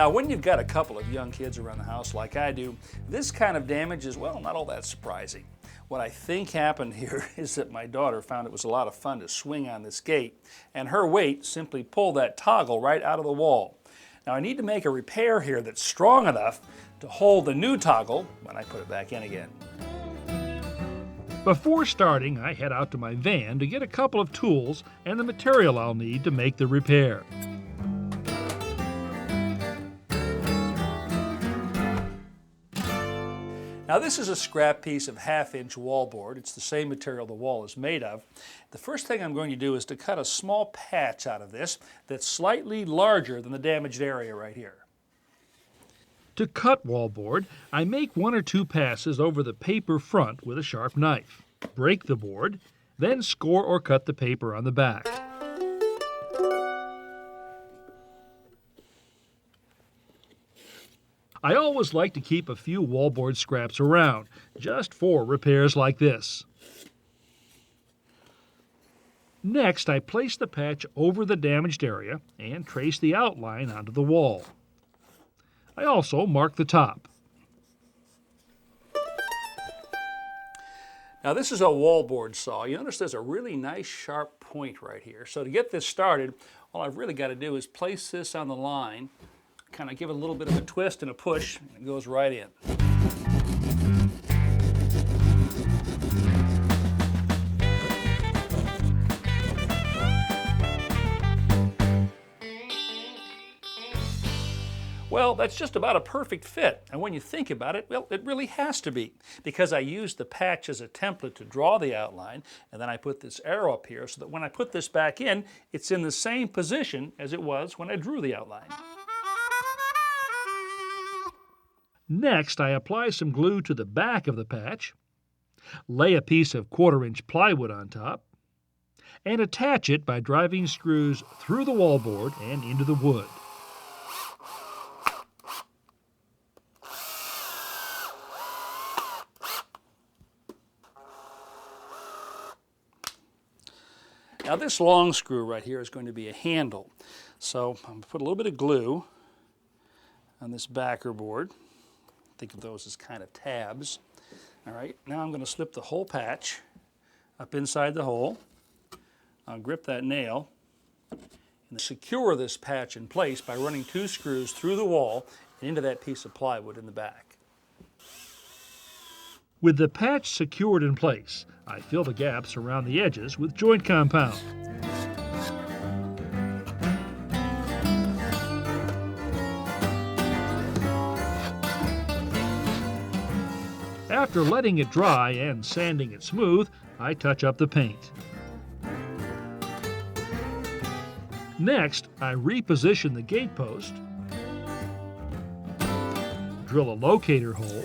Now, when you've got a couple of young kids around the house like I do, this kind of damage is, well, not all that surprising. What I think happened here is that my daughter found it was a lot of fun to swing on this gate, and her weight simply pulled that toggle right out of the wall. Now, I need to make a repair here that's strong enough to hold the new toggle when I put it back in again. Before starting, I head out to my van to get a couple of tools and the material I'll need to make the repair. Now, this is a scrap piece of 1/2-inch wallboard. It's the same material the wall is made of. The first thing I'm going to do is to cut a small patch out of this that's slightly larger than the damaged area right here. To cut wallboard, I make 1 or 2 passes over the paper front with a sharp knife. Break the board, then score or cut the paper on the back. I always like to keep a few wallboard scraps around, just for repairs like this. Next, I place the patch over the damaged area and trace the outline onto the wall. I also mark the top. Now, this is a wallboard saw. You notice there's a really nice sharp point right here. So to get this started, all I've really got to do is place this on the line, kind of give it a little bit of a twist and a push, and it goes right in. Well, that's just about a perfect fit. And when you think about it, well, it really has to be, because I used the patch as a template to draw the outline, and then I put this arrow up here so that when I put this back in, it's in the same position as it was when I drew the outline. Next, I apply some glue to the back of the patch, lay a piece of 1/4-inch plywood on top, and attach it by driving screws through the wallboard and into the wood. Now, this long screw right here is going to be a handle. So I'm going to put a little bit of glue on this backer board. Think of those as kind of tabs. All right, now I'm going to slip the whole patch up inside the hole. I'll grip that nail and secure this patch in place by running 2 screws through the wall and into that piece of plywood in the back. With the patch secured in place, I fill the gaps around the edges with joint compound. After letting it dry and sanding it smooth, I touch up the paint. Next, I reposition the gate post, drill a locator hole,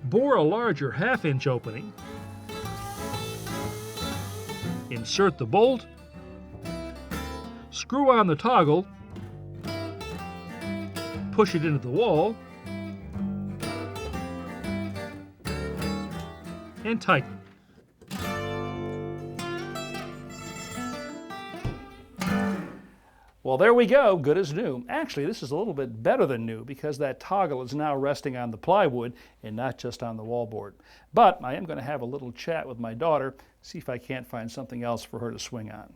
bore a larger 1/2-inch opening, insert the bolt, screw on the toggle, push it into the wall, and tighten. Well, there we go, good as new. Actually, this is a little bit better than new because that toggle is now resting on the plywood and not just on the wallboard. But I am going to have a little chat with my daughter, see if I can't find something else for her to swing on.